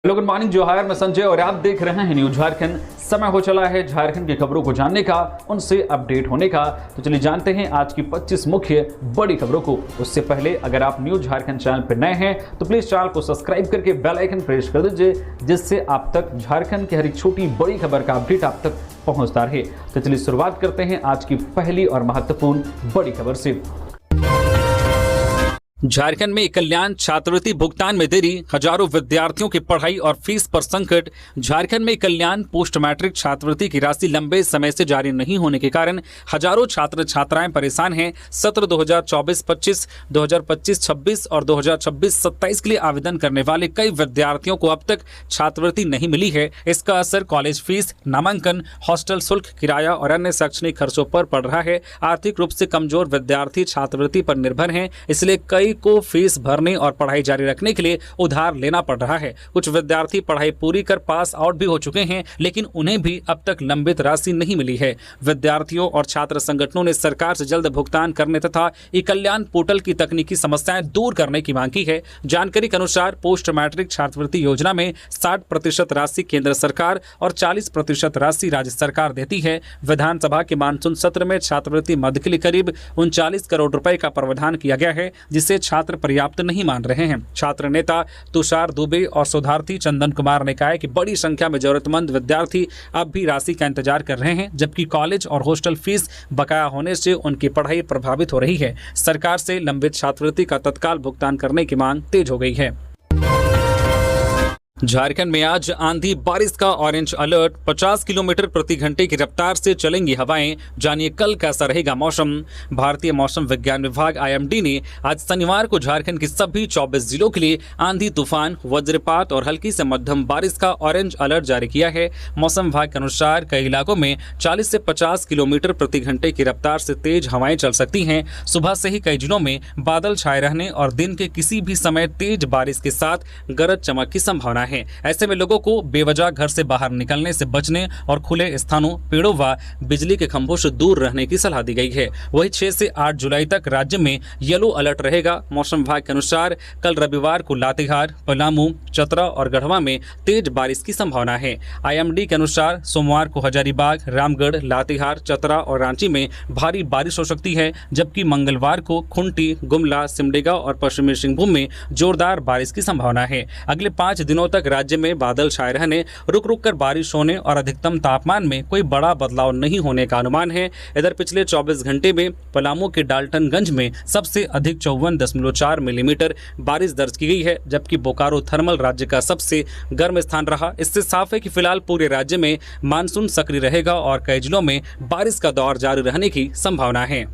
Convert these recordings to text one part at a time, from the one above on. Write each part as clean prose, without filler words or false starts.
Hello good morning जोहार, मैं संजय और आप देख रहे हैं न्यूज झारखंड। समय हो चला है झारखंड की खबरों को जानने का, उनसे अपडेट होने का। तो चलिए जानते हैं आज की 25 मुख्य बड़ी खबरों को। उससे पहले अगर आप न्यूज झारखंड चैनल पर नए हैं तो प्लीज चैनल को सब्सक्राइब करके बेल आइकन प्रेस कर दीजिए, जिससे आप तक झारखंड की हर एक छोटी बड़ी खबर का अपडेट आप तक पहुंचता रहे। तो चलिए शुरुआत करते हैं आज की पहली और महत्वपूर्ण बड़ी खबर से। झारखंड में कल्याण छात्रवृत्ति भुगतान में देरी, हजारों विद्यार्थियों की पढ़ाई और फीस पर संकट। झारखंड में कल्याण पोस्ट मैट्रिक छात्रवृत्ति की राशि लंबे समय से जारी नहीं होने के कारण हजारों छात्र छात्राएं परेशान हैं। सत्र 2024-25, 2025-26 और 2026-27 के लिए आवेदन करने वाले कई विद्यार्थियों को अब तक छात्रवृत्ति नहीं मिली है। इसका असर कॉलेज फीस, नामांकन, हॉस्टल शुल्क, किराया और अन्य शैक्षणिक खर्चों पर पड़ रहा है। आर्थिक रूप से कमजोर विद्यार्थी छात्रवृत्ति पर निर्भर हैं, इसलिए कई को फीस भरने और पढ़ाई जारी रखने के लिए उधार लेना पड़ रहा है। कुछ विद्यार्थी पढ़ाई पूरी कर पास आउट भी हो चुके हैं, लेकिन उन्हें भी अब तक लंबित राशि नहीं मिली है। विद्यार्थियों और छात्र संगठनों ने सरकार से जल्द भुगतान करने तथा ई कल्याण पोर्टल की तकनीकी समस्याएं दूर करने की मांग की है। जानकारी के अनुसार पोस्ट मैट्रिक छात्रवृत्ति योजना में 60% राशि केंद्र सरकार और 40% राशि राज्य सरकार देती है। विधानसभा के मानसून सत्र में छात्रवृत्ति मद के लिए करीब 39 करोड़ रुपए का प्रावधान किया गया है, जिसे छात्र पर्याप्त नहीं मान रहे हैं। छात्र नेता तुषार दुबे और शोधार्थी चंदन कुमार ने कहा है कि बड़ी संख्या में जरूरतमंद विद्यार्थी अब भी राशि का इंतजार कर रहे हैं, जबकि कॉलेज और हॉस्टल फीस बकाया होने से उनकी पढ़ाई प्रभावित हो रही है। सरकार से लंबित छात्रवृत्ति का तत्काल भुगतान करने की मांग तेज हो गई है। झारखंड में आज आंधी बारिश का ऑरेंज अलर्ट, 50 किलोमीटर प्रति घंटे की रफ्तार से चलेंगी हवाएं। जानिए कल कैसा रहेगा मौसम। भारतीय मौसम विज्ञान विभाग IMD ने आज शनिवार को झारखंड के सभी 24 जिलों के लिए आंधी, तूफान, वज्रपात और हल्की से मध्यम बारिश का ऑरेंज अलर्ट जारी किया है। मौसम विभाग के अनुसार कई इलाकों में 40 से 50 किलोमीटर प्रति घंटे की रफ्तार से तेज हवाएं चल सकती हैं। सुबह से ही कई जिलों में बादल छाए रहने और दिन के किसी भी समय तेज बारिश के साथ गरज चमक की संभावना है। ऐसे में लोगों को बेवजह घर से बाहर निकलने से बचने और खुले स्थानों, पेड़ों व बिजली के खंभों से दूर रहने की सलाह दी गई है। वहीं 6 से 8 जुलाई तक राज्य में येलो अलर्ट रहेगा। मौसम विभाग के अनुसार कल रविवार को लातेहार, पलामू, चतरा और गढ़वा में तेज बारिश की संभावना है। IMD के अनुसार सोमवार को हजारीबाग, रामगढ़, लातेहार, चतरा और रांची में भारी बारिश हो सकती है, जबकि मंगलवार को खुंटी, गुमला, सिमडेगा और पश्चिमी सिंहभूम में जोरदार बारिश की संभावना है। अगले 5 दिनों तक राज्य में बादल छाए रहने, रुक रुक कर बारिश होने और अधिकतम तापमान में कोई बड़ा बदलाव नहीं होने का अनुमान है। इधर पिछले 24 घंटे में पलामू के डाल्टनगंज में सबसे अधिक 54.4 मिलीमीटर बारिश दर्ज की गई है, जबकि बोकारो थर्मल राज्य का सबसे गर्म स्थान रहा। इससे साफ है कि फिलहाल पूरे राज्य में मानसून सक्रिय रहेगा और कई जिलों में बारिश का दौर जारी रहने की संभावना है।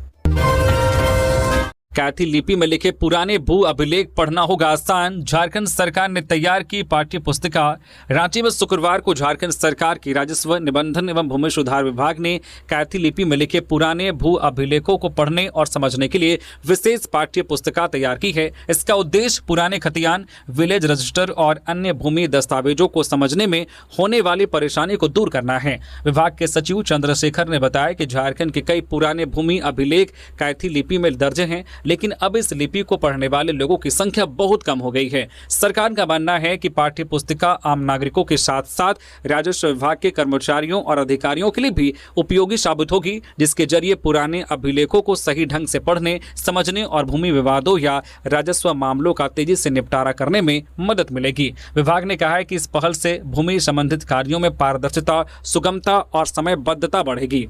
कैथी लिपि में लिखे पुराने भू अभिलेख पढ़ना होगा आसान, झारखंड सरकार ने तैयार की पाठ्य पुस्तिका। रांची में शुक्रवार को झारखंड सरकार की राजस्व, निबंधन एवं भूमि सुधार विभाग ने कैथी लिपि में लिखे पुराने भू अभिलेखों को पढ़ने और समझने के लिए विशेष पाठ्य पुस्तिका तैयार की है। इसका उद्देश्य पुराने खतियान, विलेज रजिस्टर और अन्य भूमि दस्तावेजों को समझने में होने वाली परेशानी को दूर करना है। विभाग के सचिव चंद्रशेखर ने बताया कि झारखंड के कई पुराने भूमि अभिलेख कैथी लिपि में दर्ज हैं, लेकिन अब इस लिपि को पढ़ने वाले लोगों की संख्या बहुत कम हो गई है। सरकार का मानना है कि पाठ्य पुस्तिका आम नागरिकों के साथ साथ राजस्व विभाग के कर्मचारियों और अधिकारियों के लिए भी उपयोगी साबित होगी, जिसके जरिए पुराने अभिलेखों को सही ढंग से पढ़ने, समझने और भूमि विवादों या राजस्व मामलों का तेजी से निपटारा करने में मदद मिलेगी। विभाग ने कहा है कि इस पहल से भूमि संबंधित कार्यों में पारदर्शिता, सुगमता और समयबद्धता बढ़ेगी।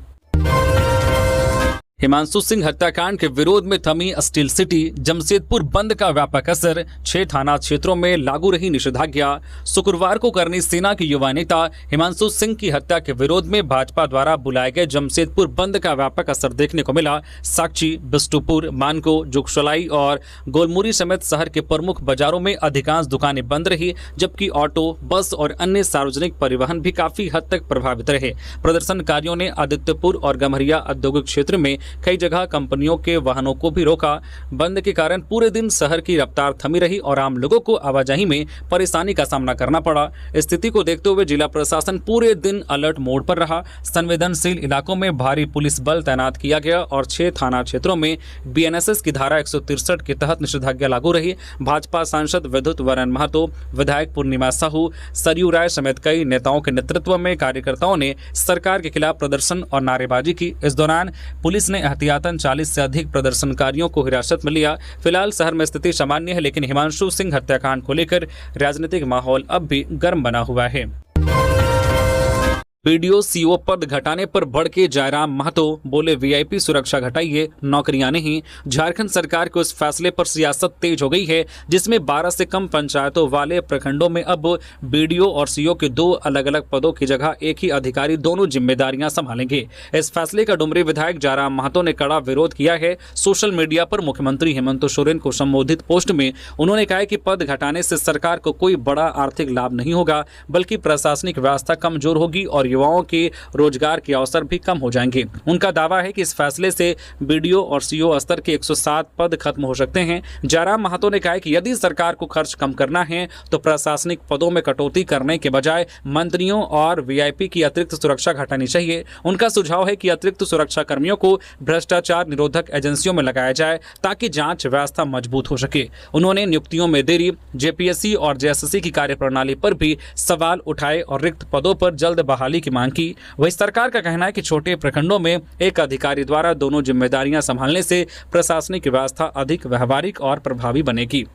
हिमांशु सिंह हत्याकांड के विरोध में थमी स्टील सिटी, जमशेदपुर बंद का व्यापक असर, 6 थाना क्षेत्रों में लागू रही निषेधाज्ञा। शुक्रवार को करनी सेना के युवा नेता हिमांशु सिंह की हत्या के विरोध में भाजपा द्वारा बुलाए गए जमशेदपुर बंद का व्यापक असर देखने को मिला। साक्षी, बिष्टुपुर, मानको, जुगसलाई और गोलमुरी समेत शहर के प्रमुख बाजारों में अधिकांश दुकानें बंद रही, जबकि ऑटो, बस और अन्य सार्वजनिक परिवहन भी काफी हद तक प्रभावित रहे। प्रदर्शनकारियों ने आदित्यपुर और गम्हरिया औद्योगिक क्षेत्र में कई जगह कंपनियों के वाहनों को भी रोका। बंद के कारण पूरे दिन शहर की रफ्तार थमी रही और आम लोगों को आवाजाही में परेशानी का सामना करना पड़ा। स्थिति को देखते हुए जिला प्रशासन पूरे दिन अलर्ट मोड पर रहा। संवेदनशील इलाकों में भारी पुलिस बल तैनात किया गया और 6 थाना क्षेत्रों में बीएनएसएस की धारा 163 के तहत निषेधाज्ञा लागू रही। भाजपा सांसद विद्युत वरण महतो, विधायक पूर्णिमा साहू, सरयू राय समेत कई नेताओं के नेतृत्व में कार्यकर्ताओं ने सरकार के खिलाफ प्रदर्शन और नारेबाजी की। इस दौरान पुलिस ने एहतियातन 40 से अधिक प्रदर्शनकारियों को हिरासत में लिया। फिलहाल शहर में स्थिति सामान्य है, लेकिन हिमांशु सिंह हत्याकांड को लेकर राजनीतिक माहौल अब भी गर्म बना हुआ है। बीडीओ सीओ पद घटाने पर भड़के जयराम महतो, बोले वीआईपी सुरक्षा घटाइए, नौकरियां नहीं। झारखंड सरकार के उस फैसले पर सियासत तेज हो गई है जिसमें 12 से कम पंचायतों वाले प्रखंडों में अब बीडीओ और सीओ के 2 अलग अलग पदों की जगह एक ही अधिकारी दोनों जिम्मेदारियां संभालेंगे। इस फैसले का डुमरी विधायक जयराम महतो ने कड़ा विरोध किया है। सोशल मीडिया पर मुख्यमंत्री हेमंत सोरेन को संबोधित पोस्ट में उन्होंने कहा कि पद घटाने से सरकार को कोई बड़ा आर्थिक लाभ नहीं होगा, बल्कि प्रशासनिक व्यवस्था कमजोर होगी और युवाओं के रोजगार के अवसर भी कम हो जाएंगे। उनका दावा है कि इस फैसले से बीडीओ और सीओ स्तर के 107 पद खत्म हो सकते हैं। जयराम महतो ने कहा कि यदि सरकार को खर्च कम करना है तो प्रशासनिक पदों में कटौती करने के बजाय मंत्रियों और वीआईपी की अतिरिक्त सुरक्षा घटानी चाहिए। उनका सुझाव है कि अतिरिक्त सुरक्षा कर्मियों को भ्रष्टाचार निरोधक एजेंसियों में लगाया जाए ताकि जांच व्यवस्था मजबूत हो सके। उन्होंने नियुक्तियों में देरी, जेपीएससी और जेएसएससी की कार्यप्रणाली पर भी सवाल उठाए और रिक्त पदों पर जल्द बहाली की मांग की। वही सरकार का कहना है कि छोटे प्रखंडों में एक अधिकारी द्वारा दोनों जिम्मेदारियां संभालने से प्रशासनिक व्यवस्था अधिक व्यावहारिक और प्रभावी बनेगी।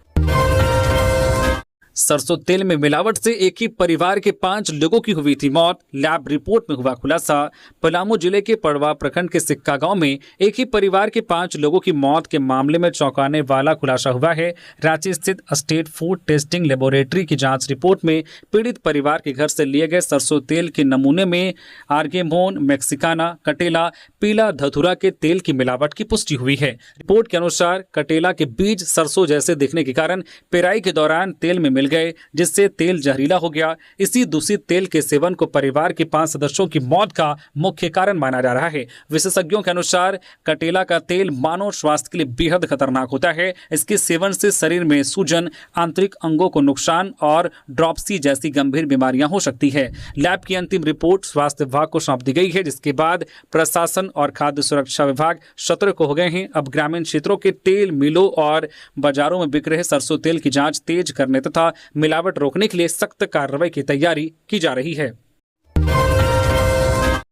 सरसों तेल में मिलावट से एक ही परिवार के 5 लोगों की हुई थी मौत, लैब रिपोर्ट में हुआ खुलासा। पलामू जिले के पड़वा प्रखंड के सिक्का गांव में एक ही परिवार के 5 लोगों की मौत के मामले में चौंकाने वाला खुलासा हुआ है। रांची स्थित स्टेट फूड टेस्टिंग लेबोरेटरी की जांच रिपोर्ट में पीड़ित परिवार के घर से लिए गए सरसों तेल के नमूने में आर्गेमोन, मैक्सिकाना, कटेला, पीला धतूरा के तेल की मिलावट की पुष्टि हुई है। रिपोर्ट के अनुसार कटेला के बीज सरसों जैसे दिखने के कारण पेराई के दौरान तेल में गए, जिससे तेल जहरीला हो गया। इसी दूषित तेल के सेवन को परिवार के 5 सदस्यों की मौत का मुख्य कारण माना जा रहा है। विशेषज्ञों के अनुसार कटेला का तेल मानव स्वास्थ्य के लिए बेहद खतरनाक होता है। इसके सेवन से शरीर में सूजन, आंतरिक अंगों को नुकसान और ड्रॉपसी जैसी गंभीर बीमारियां हो सकती है। लैब की अंतिम रिपोर्ट स्वास्थ्य विभाग को सौंप दी गई है, जिसके बाद प्रशासन और खाद्य सुरक्षा विभाग सतर्क हो गए हैं। अब ग्रामीण क्षेत्रों के तेल मिलों और बाजारों में बिक रहे सरसों तेल की जांच तेज करने तथा मिलावट रोकने के लिए सख्त कार्रवाई की तैयारी की जा रही है।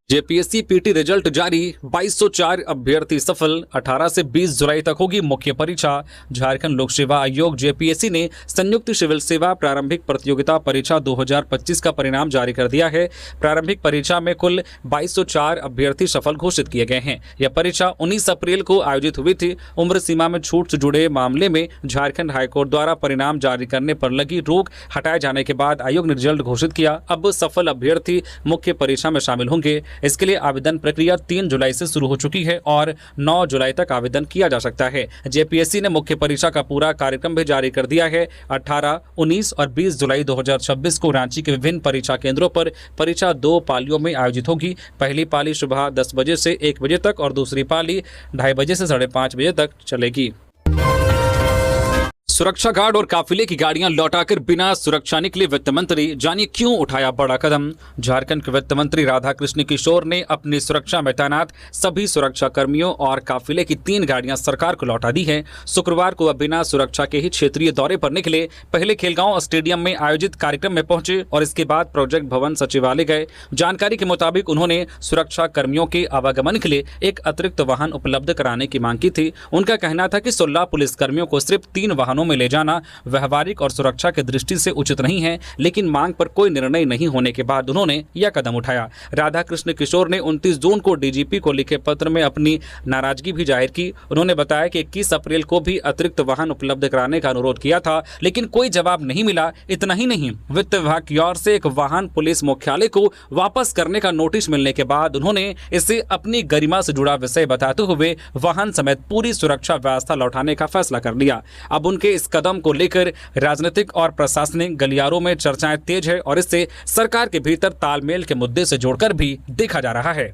जेपीएससी पीटी रिजल्ट जारी, 2204 अभ्यर्थी सफल। 18 से 20 जुलाई तक होगी मुख्य परीक्षा। झारखंड लोक सेवा आयोग जेपीएससी ने संयुक्त सिविल सेवा प्रारंभिक प्रतियोगिता परीक्षा 2025 का परिणाम जारी कर दिया है। प्रारंभिक परीक्षा में कुल 2204 अभ्यर्थी सफल घोषित किए गए हैं। यह परीक्षा 19 अप्रैल को आयोजित हुई थी। उम्र सीमा में छूट से जुड़े मामले में झारखंड हाईकोर्ट द्वारा परिणाम जारी करने पर लगी रोक हटाए जाने के बाद आयोग ने रिजल्ट घोषित किया। अब सफल अभ्यर्थी मुख्य परीक्षा में शामिल होंगे। इसके लिए आवेदन प्रक्रिया 3 जुलाई से शुरू हो चुकी है और 9 जुलाई तक आवेदन किया जा सकता है। जेपीएससी ने मुख्य परीक्षा का पूरा कार्यक्रम भी जारी कर दिया है। 18, 19 और 20 जुलाई 2026 को रांची के विभिन्न परीक्षा केंद्रों पर परीक्षा 2 पालियों में आयोजित होगी। पहली पाली सुबह 10 बजे से 1 बजे तक और दूसरी पाली 2:30 बजे से 5:30 बजे तक चलेगी। सुरक्षा गार्ड और काफिले की गाड़ियां लौटाकर बिना सुरक्षा निकले वित्त मंत्री, जानिए क्यों उठाया बड़ा कदम। झारखंड के वित्त मंत्री राधाकृष्ण किशोर ने अपनी सुरक्षा में तैनात सभी सुरक्षा कर्मियों और काफिले की 3 गाड़ियां सरकार को लौटा दी हैं। शुक्रवार को वह बिना सुरक्षा के ही क्षेत्रीय दौरे पर निकले। पहले खेलगांव स्टेडियम में आयोजित कार्यक्रम में पहुंचे और इसके बाद प्रोजेक्ट भवन सचिवालय गए। जानकारी के मुताबिक उन्होंने सुरक्षा कर्मियों के आवागमन के लिए एक अतिरिक्त वाहन उपलब्ध कराने की मांग की थी। उनका कहना था कि 16 पुलिस कर्मियों को सिर्फ 3 वाहनों में ले जाना व्यवहारिक और सुरक्षा की दृष्टि से उचित नहीं है, लेकिन मांग पर कोई निर्णय नहीं होने के बाद उन्होंने यह कदम उठाया। राधाकृष्ण किशोर ने 29 जून को डीजीपी को लिखे पत्र में अपनी नाराजगी भी जाहिर की। उन्होंने बताया कि 21 अप्रैल को भी अतिरिक्त वाहन उपलब्ध कराने का अनुरोध किया था, लेकिन कोई जवाब नहीं मिला। इतना ही नहीं, वित्त विभाग की ओर से एक वाहन पुलिस मुख्यालय को वापस करने का नोटिस मिलने के बाद उन्होंने इसे अपनी गरिमा से जुड़ा विषय बताते हुए वाहन समेत पूरी सुरक्षा व्यवस्था लौटाने का फैसला कर लिया। अब उनके इस कदम को लेकर राजनीतिक और प्रशासनिक गलियारों में चर्चाएं तेज है और इससे सरकार के भीतर तालमेल के मुद्दे से जोड़कर भी देखा जा रहा है।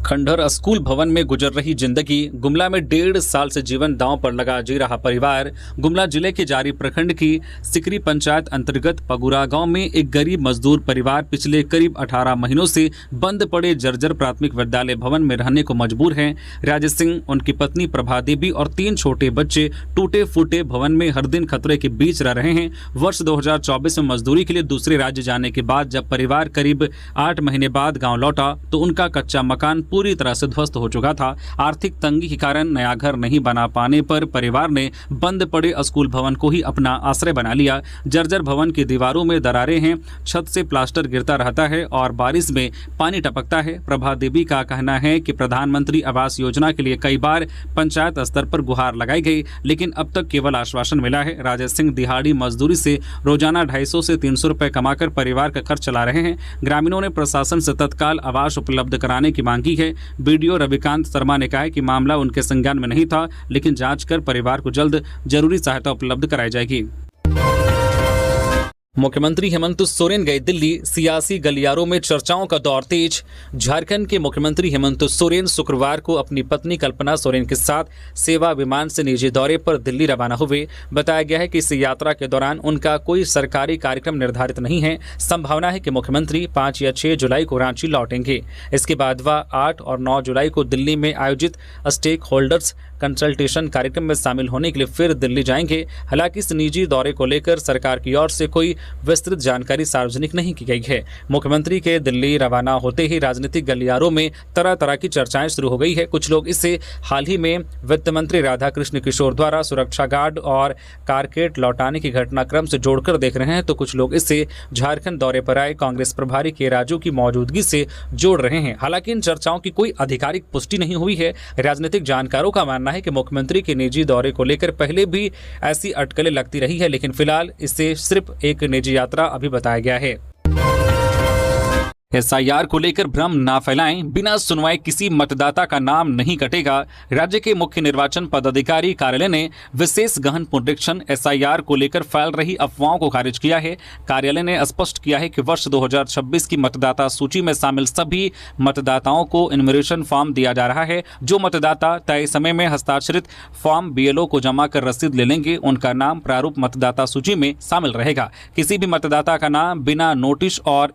खंडहर स्कूल भवन में गुजर रही जिंदगी। गुमला में 1.5 साल से जीवन दांव पर लगा जी रहा परिवार। गुमला जिले के जारी प्रखंड की सिकरी पंचायत अंतर्गत पगुरा गांव में एक गरीब मजदूर परिवार पिछले करीब 18 महीनों से बंद पड़े जर्जर प्राथमिक विद्यालय भवन में रहने को मजबूर हैं। राजेश सिंह, उनकी पत्नी प्रभा देवी और 3 छोटे बच्चे टूटे फूटे भवन में हर दिन खतरे के बीच रह रहे हैं। वर्ष 2024 में मजदूरी के लिए दूसरे राज्य जाने के बाद जब परिवार करीब 8 महीने बाद गाँव लौटा तो उनका कच्चा मकान पूरी तरह से ध्वस्त हो चुका था। आर्थिक तंगी के कारण नया घर नहीं बना पाने पर परिवार ने बंद पड़े स्कूल भवन को ही अपना आश्रय बना लिया। जर्जर भवन की दीवारों में दरारें हैं, छत से प्लास्टर गिरता रहता है और बारिश में पानी टपकता है। प्रभा देवी का कहना है कि प्रधानमंत्री आवास योजना के लिए कई बार पंचायत स्तर पर गुहार लगाई गई, लेकिन अब तक केवल आश्वासन मिला है। राजेश सिंह दिहाड़ी मजदूरी से रोजाना 250 से 300 रुपए कमाकर परिवार का खर्च चला रहे हैं। ग्रामीणों ने प्रशासन से तत्काल आवास उपलब्ध कराने की मांग की है। बीडीओ रविकांत शर्मा ने कहा है कि मामला उनके संज्ञान में नहीं था, लेकिन जांच कर परिवार को जल्द जरूरी सहायता उपलब्ध कराई जाएगी। मुख्यमंत्री हेमंत सोरेन गए दिल्ली, सियासी गलियारों में चर्चाओं का दौर तेज। झारखंड के मुख्यमंत्री हेमंत सोरेन शुक्रवार को अपनी पत्नी कल्पना सोरेन के साथ सेवा विमान से निजी दौरे पर दिल्ली रवाना हुए। बताया गया है कि इस यात्रा के दौरान उनका कोई सरकारी कार्यक्रम निर्धारित नहीं है। संभावना है कि मुख्यमंत्री 5 या 6 जुलाई को रांची लौटेंगे। इसके बाद वह 8 और 9 जुलाई को दिल्ली में आयोजित स्टेक होल्डर्स कंसल्टेशन कार्यक्रम में शामिल होने के लिए फिर दिल्ली जाएंगे। हालांकि इस निजी दौरे को लेकर सरकार की ओर से कोई विस्तृत जानकारी सार्वजनिक नहीं की गई है। मुख्यमंत्री के दिल्ली रवाना होते ही राजनीतिक गलियारों में तरह तरह की चर्चाएं शुरू हो गई है। कुछ लोग इसे हाल ही में वित्त मंत्री राधाकृष्ण किशोर द्वारा सुरक्षा गार्ड और कारकेट लौटाने की घटनाक्रम से जोड़कर देख रहे हैं, तो कुछ लोग इसे झारखंड दौरे पर आए कांग्रेस प्रभारी के राजू की मौजूदगी से जोड़ रहे हैं। हालांकि इन चर्चाओं की कोई आधिकारिक पुष्टि नहीं हुई है। राजनीतिक जानकारों का मानना है कि मुख्यमंत्री के निजी दौरे को लेकर पहले भी ऐसी अटकलें लगती रही है, लेकिन फिलहाल इसे सिर्फ एक निजी यात्रा अभी बताया गया है। एसआईआर को लेकर भ्रम ना फैलाएं, बिना सुनवाए किसी मतदाता का नाम नहीं कटेगा। राज्य के मुख्य निर्वाचन पदाधिकारी कार्यालय ने विशेष गहन पुनरीक्षण एसआईआर को लेकर फैल रही अफवाहों को खारिज किया है। कार्यालय ने स्पष्ट किया है कि वर्ष 2026 की मतदाता सूची में शामिल सभी मतदाताओं को इन्यूमरेशन फॉर्म दिया जा रहा है। जो मतदाता तय समय में हस्ताक्षरित फॉर्म बीएलओ को जमा कर रसीद ले लेंगे, उनका नाम प्रारूप मतदाता सूची में शामिल रहेगा। किसी भी मतदाता का नाम बिना नोटिस और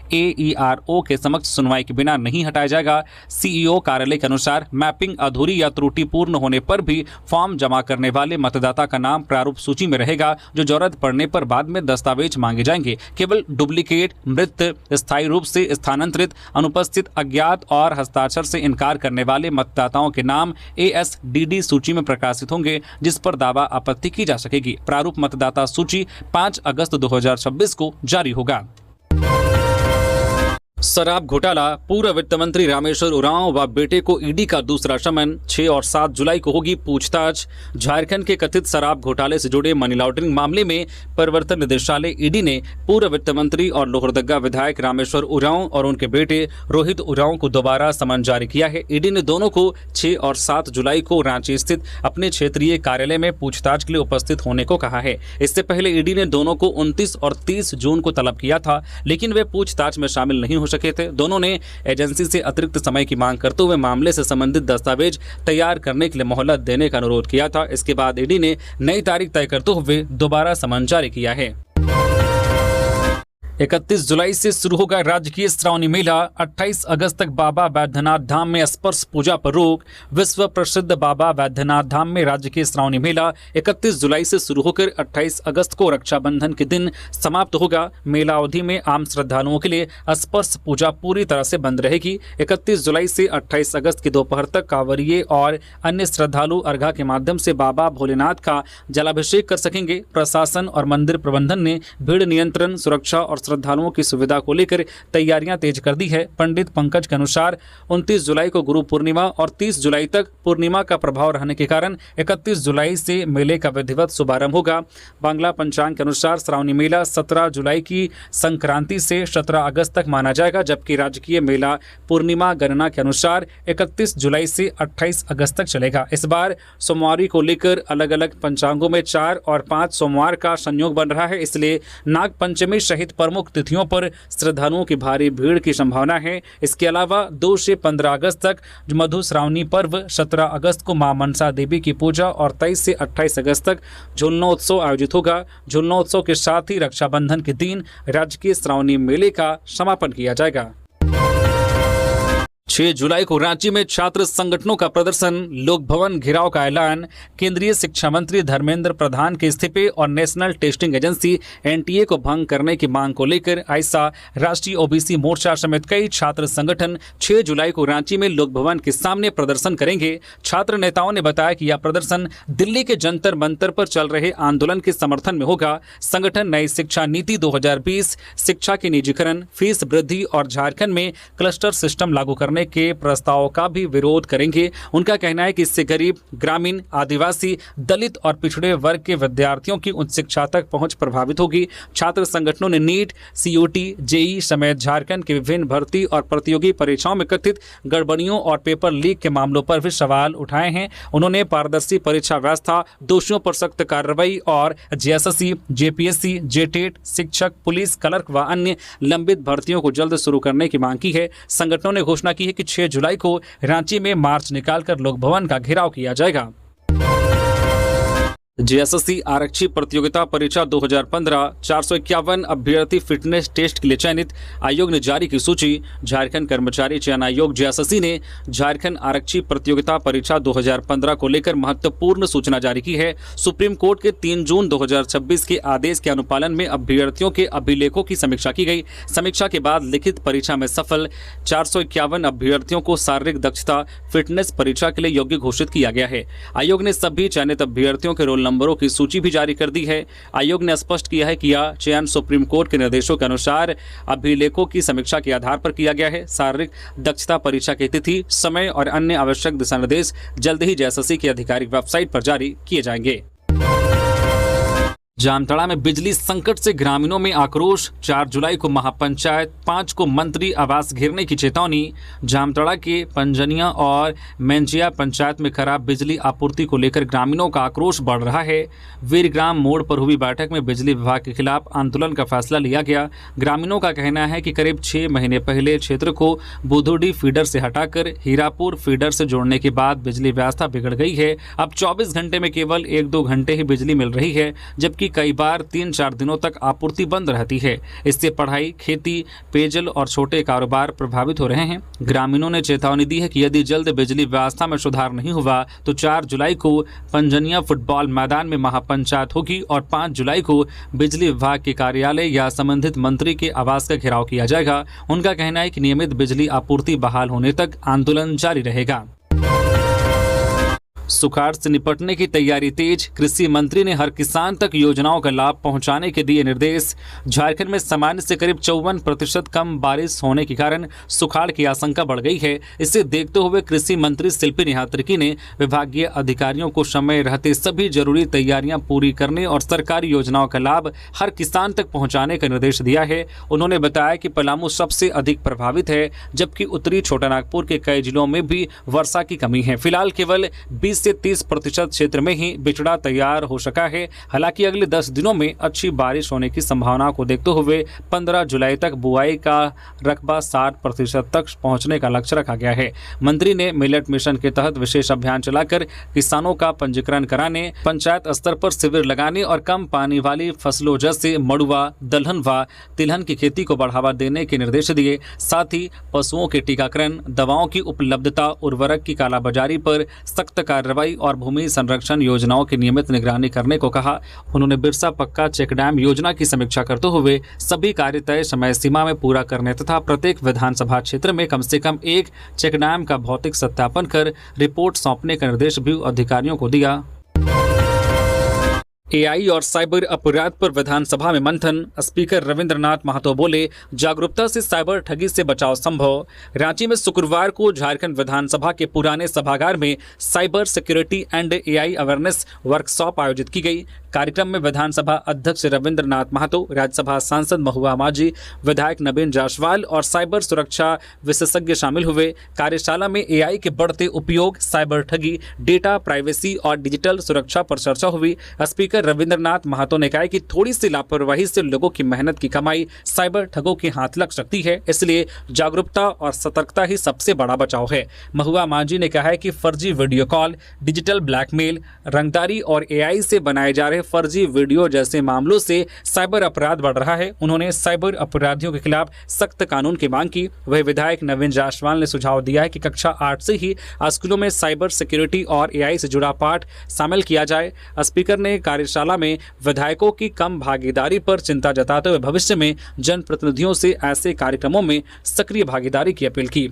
AERO के समक्ष सुनवाई के बिना नहीं हटाया जाएगा। सीईओ कार्यालय के अनुसार मैपिंग अधूरी या त्रुटिपूर्ण होने पर भी फॉर्म जमा करने वाले मतदाता का नाम प्रारूप सूची में रहेगा, जो जरूरत पड़ने पर बाद में दस्तावेज मांगे जाएंगे। केवल डुप्लीकेट, मृत, स्थायी रूप से स्थानांतरित, अनुपस्थित, अज्ञात और हस्ताक्षर से इनकार करने वाले मतदाताओं के नाम ASDD सूची में प्रकाशित होंगे, जिस पर दावा आपत्ति की जा सकेगी। प्रारूप मतदाता सूची 5 अगस्त 2026 को जारी होगा। शराब घोटाला, पूर्व वित्त मंत्री रामेश्वर उरांव व बेटे को ईडी का दूसरा समन। 6 और 7 जुलाई को होगी पूछताछ। झारखंड के कथित शराब घोटाले से जुड़े मनी लॉन्ड्रिंग मामले में प्रवर्तन निदेशालय ईडी ने पूर्व वित्त मंत्री और लोहरदगा विधायक रामेश्वर उरांव और उनके बेटे रोहित उरांव को दोबारा समन जारी किया है। ईडी ने दोनों को 6 और 7 जुलाई को रांची स्थित अपने क्षेत्रीय कार्यालय में पूछताछ के लिए उपस्थित होने को कहा है। इससे पहले ईडी ने दोनों को 29 और 30 जून को तलब किया था, लेकिन वे पूछताछ में शामिल नहीं हो सके थे। दोनों ने एजेंसी से अतिरिक्त समय की मांग करते हुए मामले से संबंधित दस्तावेज तैयार करने के लिए मोहलत देने का अनुरोध किया था। इसके बाद ईडी ने नई तारीख तय करते हुए दोबारा समन जारी किया है। 31 जुलाई से शुरू होगा राजकीय श्रावणी मेला। 28 अगस्त तक बाबा वैद्यनाथ धाम में स्पर्श पूजा पर रोक। विश्व प्रसिद्ध बाबा वैद्यनाथ धाम में राजकीय श्रावणी मेला 31 जुलाई से शुरू होकर 28 अगस्त को रक्षाबंधन के दिन समाप्त होगा। मेला अवधि में आम श्रद्धालुओं के लिए स्पर्श पूजा पूरी तरह से बंद रहेगी। 31 जुलाई से 28 अगस्त की दोपहर तक कांवरिये और अन्य श्रद्धालु अर्घा के माध्यम से बाबा भोलेनाथ का जलाभिषेक कर सकेंगे। प्रशासन और मंदिर प्रबंधन ने भीड़ नियंत्रण, सुरक्षा और श्रद्धालुओं की सुविधा को लेकर तैयारियां तेज कर दी है। पंडित पंकज के अनुसार 29 जुलाई को गुरु पूर्णिमा और 30 जुलाई तक पूर्णिमा का प्रभाव रहने के कारण 31 जुलाई से मेले का विधिवत शुभारंभ होगा। बांग्ला पंचांग के अनुसार श्रावणी मेला 17 जुलाई की संक्रांति से 17 अगस्त तक माना जाएगा, जबकि राजकीय मेला पूर्णिमा गणना के अनुसार 31 जुलाई से 28 अगस्त तक चलेगा। इस बार सोमवारी को लेकर अलग अलग पंचांगों में 4 और 5 सोमवार का संयोग बन रहा है, इसलिए नाग पंचमी सहित प्रमुख प्रमुख तिथियों पर श्रद्धालुओं की भारी भीड़ की संभावना है। इसके अलावा 2 से 15 अगस्त तक मधुश्रावणी पर्व, 17 अगस्त को मां मनसा देवी की पूजा और 23 से 28 अगस्त तक झूलनोत्सव आयोजित होगा। झूलनोत्सव के साथ ही रक्षाबंधन के दिन राजकीय श्रावणी मेले का समापन किया जाएगा। 6 जुलाई को रांची में छात्र संगठनों का प्रदर्शन, लोक भवन घेराव का ऐलान। केंद्रीय शिक्षा मंत्री धर्मेंद्र प्रधान के इस्तीफे और नेशनल टेस्टिंग एजेंसी एनटीए को भंग करने की मांग को लेकर आइसा, राष्ट्रीय ओबीसी मोर्चा समेत कई छात्र संगठन 6 जुलाई को रांची में लोक भवन के सामने प्रदर्शन करेंगे। छात्र नेताओं ने बताया कि यह प्रदर्शन दिल्ली के जंतर मंतर पर चल रहे आंदोलन के समर्थन में होगा। संगठन नई शिक्षा नीति 2020, शिक्षा के निजीकरण, फीस वृद्धि और झारखंड में क्लस्टर सिस्टम लागू करने के प्रस्ताव का भी विरोध करेंगे। उनका कहना है कि इससे गरीब, ग्रामीण, आदिवासी, दलित और पिछड़े वर्ग के विद्यार्थियों की उच्च शिक्षा तक पहुंच प्रभावित होगी। छात्र संगठनों ने नीट, सीयूटी, जेई समेत झारखंड के विभिन्न भर्ती और प्रतियोगी परीक्षाओं में कथित गड़बड़ियों और पेपर लीक के मामलों पर भी सवाल उठाए हैं। उन्होंने पारदर्शी परीक्षा व्यवस्था, दोषियों पर सख्त कार्रवाई और जेएसएससी, जेपीएससी, जेटेट, शिक्षक, पुलिस, क्लर्क व अन्य लंबित भर्तियों को जल्द शुरू करने की मांग की है। संगठनों ने घोषणा की है कि 6 जुलाई को रांची में मार्च निकालकर लोक भवन का घेराव किया जाएगा। जेएसएससी आरक्षी प्रतियोगिता परीक्षा 2015 451 अभ्यर्थी फिटनेस टेस्ट के लिए चयनित। आयोग ने जारी की सूची। झारखंड कर्मचारी चयन आयोग जेएसएससी ने झारखंड आरक्षी प्रतियोगिता परीक्षा 2015 को लेकर महत्वपूर्ण सूचना जारी की है। सुप्रीम कोर्ट के 3 जून 2026 के आदेश के अनुपालन में अभ्यर्थियों के अभिलेखों की समीक्षा की गई। समीक्षा के बाद लिखित परीक्षा में सफल 451 अभ्यर्थियों को शारीरिक दक्षता फिटनेस परीक्षा के लिए योग्य घोषित किया गया है। आयोग ने सभी चयनित अभ्यर्थियों के रोल नंबरों की सूची भी जारी कर दी है। आयोग ने स्पष्ट किया है कि यह चयन सुप्रीम कोर्ट के निर्देशों के अनुसार अभिलेखों की समीक्षा के आधार पर किया गया है। शारीरिक दक्षता परीक्षा की तिथि, समय और अन्य आवश्यक दिशा निर्देश जल्द ही जेएसएससी की आधिकारिक वेबसाइट पर जारी किए जाएंगे। जामताड़ा में बिजली संकट से ग्रामीणों में आक्रोश। 4 जुलाई को महापंचायत, 5 को मंत्री आवास घेरने की चेतावनी। जामताड़ा के पंजनिया और मेंजिया पंचायत में खराब बिजली आपूर्ति को लेकर ग्रामीणों का आक्रोश बढ़ रहा है। वीरग्राम मोड़ पर हुई बैठक में बिजली विभाग के खिलाफ आंदोलन का फैसला लिया गया। ग्रामीणों का कहना है कि करीब 6 महीने पहले क्षेत्र को बुधुडी फीडर से हटाकर हीरापुर फीडर से जोड़ने के बाद बिजली व्यवस्था बिगड़ गई है। अब 24 घंटे में केवल 1-2 घंटे ही बिजली मिल रही है, जबकि कई बार 3-4 दिनों तक आपूर्ति बंद रहती है। इससे पढ़ाई, खेती, पेयजल और छोटे कारोबार प्रभावित हो रहे हैं। ग्रामीणों ने चेतावनी दी है कि यदि जल्द बिजली व्यवस्था में सुधार नहीं हुआ तो 4 जुलाई को पंजनिया फुटबॉल मैदान में महापंचायत होगी और 5 जुलाई को बिजली विभाग के कार्यालय या संबंधित मंत्री के आवास का घेराव किया जाएगा। उनका कहना है कि नियमित बिजली आपूर्ति बहाल होने तक आंदोलन जारी रहेगा। सुखाड़ से निपटने की तैयारी तेज। कृषि मंत्री ने हर किसान तक योजनाओं का लाभ पहुंचाने के दिए निर्देश। झारखंड में सामान्य से करीब 54% कम बारिश होने के कारण सुखाड़ की आशंका बढ़ गई है। इसे देखते हुए कृषि मंत्री शिल्पी नेहा त्रिकी ने विभागीय अधिकारियों को समय रहते सभी जरूरी तैयारियां पूरी करने और सरकारी योजनाओं का लाभ हर किसान तक पहुँचाने का निर्देश दिया है। उन्होंने बताया कि पलामू सबसे अधिक प्रभावित है, जबकि उत्तरी छोटानागपुर के कई जिलों में भी वर्षा की कमी है। फिलहाल केवल 20 से 30% क्षेत्र में ही बिचड़ा तैयार हो सका है। हालांकि अगले 10 दिनों में अच्छी बारिश होने की संभावना को देखते हुए 15 जुलाई तक बुआई का रकबा 60% तक पहुंचने का लक्ष्य रखा गया है। मंत्री ने मिलेट मिशन के तहत विशेष अभियान चलाकर किसानों का पंजीकरण कराने, पंचायत स्तर पर शिविर लगाने और कम पानी वाली फसलों जैसे मड़ुआ, दलहन व तिलहन की खेती को बढ़ावा देने के निर्देश दिए। साथ ही पशुओं के टीकाकरण, दवाओं की उपलब्धता, उर्वरक की कालाबाजारी पर सख्त कार्रवाई और भूमि संरक्षण योजनाओं की नियमित निगरानी करने को कहा। उन्होंने बिरसा पक्का चेक डैम योजना की समीक्षा करते हुए सभी कार्य तय समय सीमा में पूरा करने तथा प्रत्येक विधानसभा क्षेत्र में कम से कम एक चेक डैम का भौतिक सत्यापन कर रिपोर्ट सौंपने का निर्देश भी अधिकारियों को दिया। एआई और साइबर अपराध पर विधानसभा में मंथन। स्पीकर रविंद्रनाथ महतो बोले, जागरूकता से साइबर ठगी से बचाव संभव। रांची में शुक्रवार को झारखंड विधानसभा के पुराने सभागार में cyber security and AI awareness workshop आयोजित की गई। कार्यक्रम में विधानसभा अध्यक्ष रविंद्रनाथ महतो, राज्यसभा सांसद महुआ माझी, विधायक नवीन जायसवाल और साइबर सुरक्षा विशेषज्ञ शामिल हुए। कार्यशाला में एआई के बढ़ते उपयोग, साइबर ठगी, डेटा प्राइवेसी और डिजिटल सुरक्षा पर चर्चा हुई। स्पीकर लेकर रविंद्रनाथ महतो ने कहा कि थोड़ी सी लापरवाही से लोगों की मेहनत की कमाई साइबर ठगों के हाथ लग सकती है, इसलिए जागरूकता और सतर्कता ही सबसे बड़ा बचाव है। महुआ मांझी ने कहा है कि फर्जी वीडियो कॉल, डिजिटल ब्लैकमेल, रंगदारी और एआई से बनाए जा रहे फर्जी वीडियो जैसे मामलों से साइबर अपराध बढ़ रहा है। उन्होंने साइबर अपराधियों के खिलाफ सख्त कानून की मांग की। वही विधायक नवीन जायसवाल ने सुझाव दिया है कि कक्षा 8 से ही स्कूलों में साइबर सिक्योरिटी और एआई से जुड़ा पाठ शामिल किया जाए। स्पीकर ने कार्यशाला में विधायकों की कम भागीदारी पर चिंता जताते हुए भविष्य में जनप्रतिनिधियों से ऐसे कार्यक्रमों में सक्रिय भागीदारी की अपील की।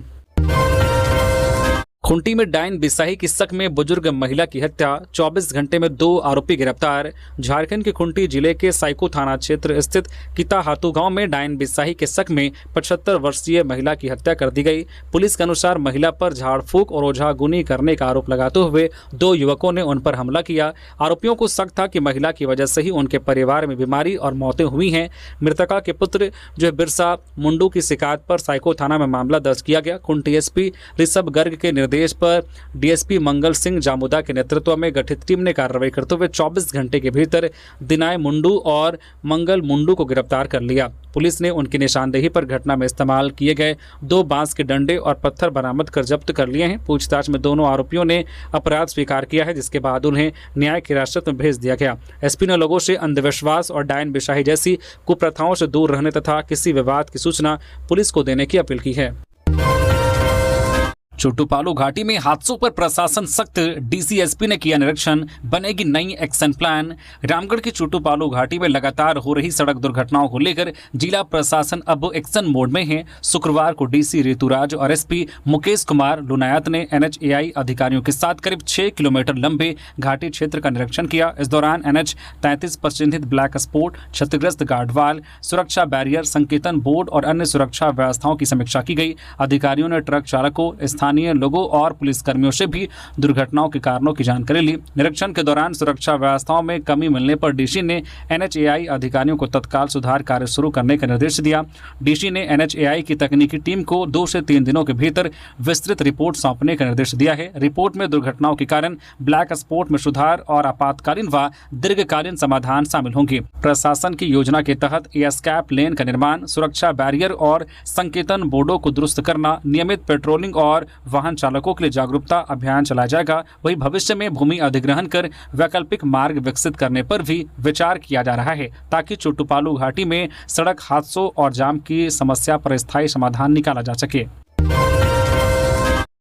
खूंटी में डायन बिसाही की शक में बुजुर्ग महिला की हत्या, 24 घंटे में 2 आरोपी गिरफ्तार। झारखंड के खूंटी जिले के साइको थाना क्षेत्र स्थित किताहातू गांव में डायन बिसाही के शक में 75 वर्षीय महिला की हत्या कर दी गई। पुलिस के अनुसार महिला पर झाड़ फूंक और ओझागुनी करने का आरोप लगाते हुए 2 युवकों ने उन पर हमला किया। आरोपियों को शक था कि महिला की वजह से ही उनके परिवार में बीमारी और मौतें हुई हैं। मृतका के पुत्र जो बिरसा मुंडू की शिकायत पर साइको थाना में मामला दर्ज किया गया। खूंटी एसपी ऋषभ गर्ग के निर्देश पर डीएसपी मंगल सिंह जामुदा के नेतृत्व में गठित टीम ने कार्रवाई करते हुए 24 घंटे के भीतर दिनाय मुंडू और मंगल मुंडू को गिरफ्तार कर लिया। पुलिस ने उनकी निशानदेही पर घटना में इस्तेमाल किए गए 2 बांस के डंडे और पत्थर बरामद कर जब्त कर लिए हैं। पूछताछ में दोनों आरोपियों ने अपराध स्वीकार किया है, जिसके बाद उन्हें न्यायिक हिरासत में भेज दिया गया। एसपी ने लोगों से अंधविश्वास और डायन बिसाही जैसी कुप्रथाओं से दूर रहने तथा किसी विवाद की सूचना पुलिस को देने की अपील की है। चोटूपालू घाटी में हादसों पर प्रशासन सख्त, डीसीएसपी ने किया निरीक्षण, बनेगी नई एक्शन प्लान। रामगढ़ की चोटूपालू घाटी में लगातार हो रही सड़क दुर्घटनाओं को लेकर जिला प्रशासन अब एक्शन मोड में है। शुक्रवार को डीसी ऋतुराज और एसपी मुकेश कुमार लुनायत ने एनएचएआई अधिकारियों के साथ करीब 6 किलोमीटर लंबे घाटी क्षेत्र का निरीक्षण किया। इस दौरान NH-33 पर चिन्हित ब्लैक स्पॉट, क्षतिग्रस्त गार्डवाल, सुरक्षा बैरियर, संकेतन बोर्ड और अन्य सुरक्षा व्यवस्थाओं की समीक्षा की गई। अधिकारियों ने ट्रक चालकों, स्थानीय लोगों और पुलिसकर्मियों से भी दुर्घटनाओं के कारणों की जानकारी ली। निरीक्षण के दौरान सुरक्षा व्यवस्थाओं में कमी मिलने पर डीसी ने एनएचएआई अधिकारियों को तत्काल सुधार कार्य शुरू करने का निर्देश दिया। डीसी ने एनएचएआई की तकनीकी टीम को 2 से 3 दिनों के भीतर विस्तृत रिपोर्ट सौंपने का निर्देश दिया है। रिपोर्ट में दुर्घटनाओं के कारण, ब्लैक स्पॉट में सुधार और आपातकालीन व दीर्घकालीन समाधान शामिल होंगे। प्रशासन की योजना के तहत एस्केप लेन का निर्माण, सुरक्षा बैरियर और संकेतन बोर्डों को दुरुस्त करना, नियमित पेट्रोलिंग और वाहन चालकों के लिए जागरूकता अभियान चलाया जाएगा। वहीं भविष्य में भूमि अधिग्रहण कर वैकल्पिक मार्ग विकसित करने पर भी विचार किया जा रहा है, ताकि चोटूपालू घाटी में सड़क हादसों और जाम की समस्या पर स्थायी समाधान निकाला जा सके।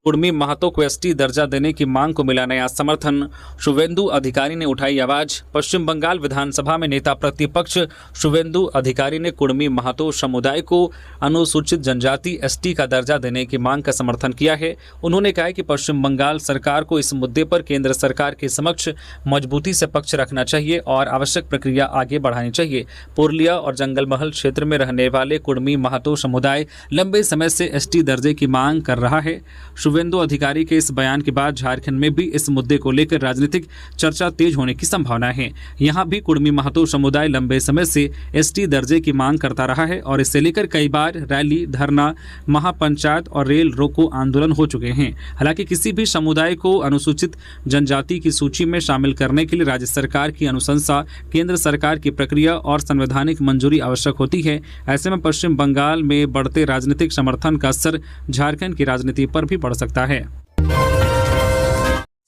कुर्मी महतो को एसटी दर्जा देने की मांग को मिला नया समर्थन, शुवेंदु अधिकारी ने उठाई आवाज। पश्चिम बंगाल विधानसभा में नेता प्रतिपक्ष शुवेंदु अधिकारी ने कुर्मी महतो समुदाय को अनुसूचित जनजाति एसटी का दर्जा देने की मांग का समर्थन किया है। उन्होंने कहा कि पश्चिम बंगाल सरकार को इस मुद्दे पर केंद्र सरकार के समक्ष मजबूती से पक्ष रखना चाहिए और आवश्यक प्रक्रिया आगे बढ़ानी चाहिए। पुरलिया और जंगलमहल क्षेत्र में रहने वाले कुर्मी महतो समुदाय लंबे समय से एसटी दर्जे की मांग कर रहा है। शुवेंदु अधिकारी के इस बयान के बाद झारखंड में भी इस मुद्दे को लेकर राजनीतिक चर्चा तेज होने की संभावना है। यहां भी कुर्मी महतो समुदाय लंबे समय से एसटी दर्जे की मांग करता रहा है और इसे लेकर कई बार रैली, धरना, महापंचायत और रेल रोको आंदोलन हो चुके हैं। हालांकि किसी भी समुदाय को अनुसूचित जनजाति की सूची में शामिल करने के लिए राज्य सरकार की अनुशंसा, केंद्र सरकार की प्रक्रिया और संवैधानिक मंजूरी आवश्यक होती है। ऐसे में पश्चिम बंगाल में बढ़ते राजनीतिक समर्थन का असर झारखंड की राजनीति पर भी पड़ सकता है।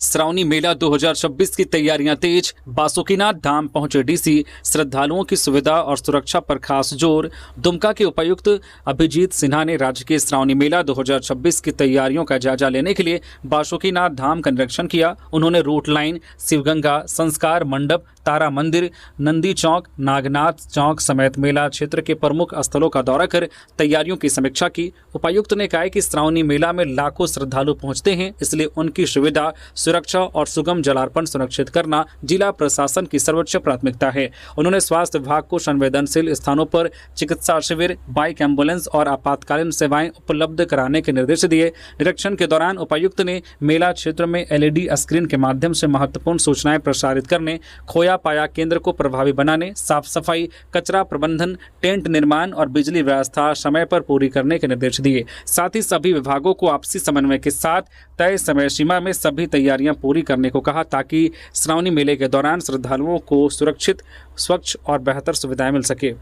श्रावणी मेला 2026 की तैयारियां तेज, बासुकीनाथ धाम पहुंचे डीसी, श्रद्धालुओं की सुविधा और सुरक्षा पर खास जोर। दुमका के उपायुक्त अभिजीत सिन्हा ने राज्य के श्रावणी मेला 2026 की तैयारियों का जायजा लेने के लिए बासुकीनाथ धाम का निरीक्षण किया। उन्होंने रूट लाइन, शिवगंगा, संस्कार मंडप, तारा मंदिर, नंदी चौक, नागनाथ चौक समेत मेला क्षेत्र के प्रमुख स्थलों का दौरा कर तैयारियों की समीक्षा की। उपायुक्त ने कहा कि श्रावणी मेला में लाखों श्रद्धालु पहुंचते हैं, इसलिए उनकी सुविधा, सुरक्षा और सुगम जलार्पण सुनिश्चित करना जिला प्रशासन की सर्वोच्च प्राथमिकता है। उन्होंने स्वास्थ्य विभाग को संवेदनशील स्थानों पर चिकित्सा शिविर, बाइक एम्बुलेंस और आपातकालीन सेवाएं उपलब्ध कराने के निर्देश दिए। निरीक्षण के दौरान उपायुक्त ने मेला क्षेत्र में LED स्क्रीन के माध्यम से महत्वपूर्ण सूचनाएं प्रसारित करने, खोया पाया केंद्र को प्रभावी बनाने, साफ सफाई, कचरा प्रबंधन, टेंट निर्माण और बिजली व्यवस्था समय पर पूरी करने के निर्देश दिए। साथ ही सभी विभागों को आपसी समन्वय के साथ तय समय सीमा में सभी तैयारियां तैयारियां पूरी करने को कहा ताकि श्रावणी मेले के दौरान श्रद्धालुओं को सुरक्षित, स्वच्छ और बेहतर सुविधाएं मिल सके।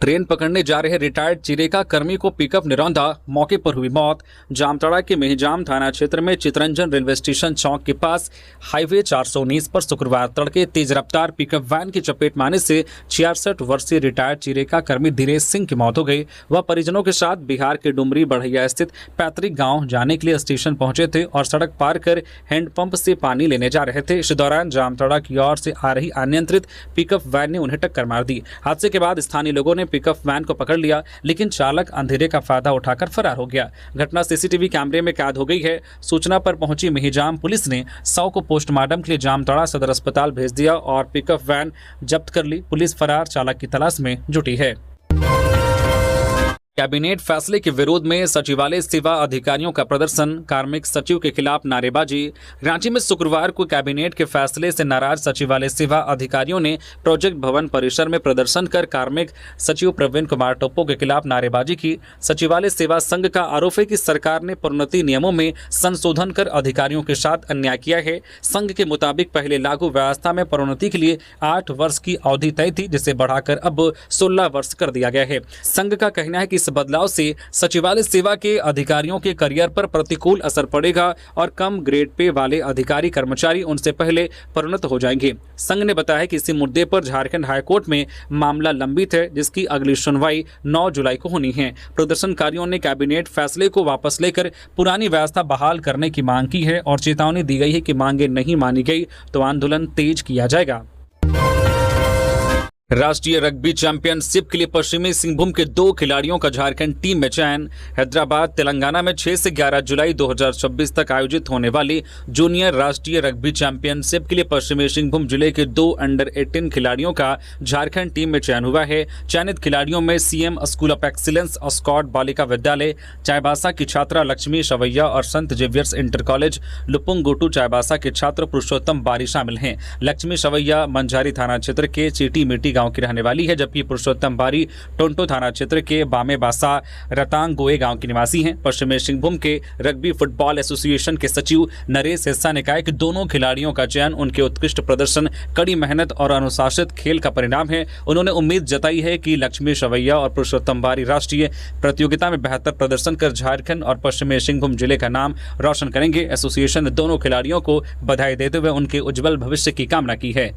ट्रेन पकड़ने जा रहे रिटायर्ड चिरेका कर्मी को पिकअप ने रौंदा, मौके पर हुई मौत। जामताड़ा के मेहजाम थाना क्षेत्र में चितरंजन रेलवे स्टेशन चौक के पास हाईवे 419 पर शुक्रवार तड़के तेज रफ्तार पिकअप वैन की चपेट में आने से 66 वर्षीय रिटायर्ड चिरेका कर्मी धीरेज सिंह की मौत हो गई। वह परिजनों के साथ बिहार के डुमरी बढ़ैया स्थित पैतृक गाँव जाने के लिए स्टेशन पहुंचे थे और सड़क पार कर हैंडपंप से पानी लेने जा रहे थे। इस दौरान जामताड़ा की ओर से आ रही अनियंत्रित पिकअप वैन ने उन्हें टक्कर मार दी। हादसे के बाद स्थानीय लोगों ने पिकअप वैन को पकड़ लिया, लेकिन चालक अंधेरे का फायदा उठाकर फरार हो गया। घटना सीसीटीवी कैमरे में कैद हो गई है। सूचना पर पहुंची मेहजाम पुलिस ने 100 को पोस्टमार्टम के लिए जामताड़ा सदर अस्पताल भेज दिया और पिकअप वैन जब्त कर ली। पुलिस फरार चालक की तलाश में जुटी है। कैबिनेट फैसले के विरोध में सचिवालय सेवा अधिकारियों का प्रदर्शन, कार्मिक सचिव के खिलाफ नारेबाजी। रांची में शुक्रवार को कैबिनेट के फैसले से नाराज सचिवालय सेवा अधिकारियों ने प्रोजेक्ट भवन परिसर में प्रदर्शन कर कार्मिक सचिव प्रवीण कुमार टोप्पो के खिलाफ नारेबाजी की। सचिवालय सेवा संघ का आरोप है कि सरकार ने प्रोन्नति नियमों में संशोधन कर अधिकारियों के साथ अन्याय किया है। संघ के मुताबिक पहले लागू व्यवस्था में प्रोन्नति के लिए 8 वर्ष की अवधि तय थी, जिसे बढ़ाकर अब 16 वर्ष कर दिया गया है। संघ का कहना है कि इस बदलाव से सचिवालय सेवा के अधिकारियों के करियर पर प्रतिकूल असर पड़ेगा और कम ग्रेड पे वाले अधिकारी कर्मचारी उनसे पहले प्रोन्नत हो जाएंगे। संघ ने बताया कि इसी मुद्दे पर झारखंड हाईकोर्ट में मामला लंबित है, जिसकी अगली सुनवाई 9 जुलाई को होनी है। प्रदर्शनकारियों ने कैबिनेट फैसले को वापस लेकर पुरानी व्यवस्था बहाल करने की मांग की है और चेतावनी दी गई है कि मांगे नहीं मानी गई तो आंदोलन तेज किया जाएगा। राष्ट्रीय रग्बी चैंपियनशिप के लिए पश्चिमी सिंहभूम के 2 खिलाड़ियों का झारखंड टीम में चयन। हैदराबाद, तेलंगाना में 6 से 11 जुलाई 2026 तक आयोजित होने वाली जूनियर राष्ट्रीय रग्बी चैंपियनशिप के लिए पश्चिमी सिंहभूम जिले के 2 अंडर 18 खिलाड़ियों का झारखंड टीम में चयन हुआ है। चयनित खिलाड़ियों में CM school of excellence Scott बालिका विद्यालय चाईबासा की छात्रा लक्ष्मी सवैया और Sant Xavier's inter college Lupungutu Chaibasa के छात्र पुरुषोत्तम बारी शामिल हैं। लक्ष्मी सवैया मंझारी थाना क्षेत्र के चीटी मिट्टी गांव की रहने वाली है, जबकि पुरुषोत्तम बारी टोंटो थाना क्षेत्र के बामेबासा रतांग गोए गांव की निवासी हैं। पश्चिमी सिंहभूम के रग्बी फुटबॉल एसोसिएशन के सचिव नरेश हिस्सा ने कहा कि दोनों खिलाड़ियों का चयन उनके उत्कृष्ट प्रदर्शन, कड़ी मेहनत और अनुशासित खेल का परिणाम है। उन्होंने उम्मीद जताई है कि लक्ष्मी सवैया और पुरुषोत्तम बारी राष्ट्रीय प्रतियोगिता में बेहतर प्रदर्शन कर झारखंड और पश्चिमी सिंहभूम जिले का नाम रोशन करेंगे। एसोसिएशन ने दोनों खिलाड़ियों को बधाई देते हुए उनके उज्जवल भविष्य की कामना की है।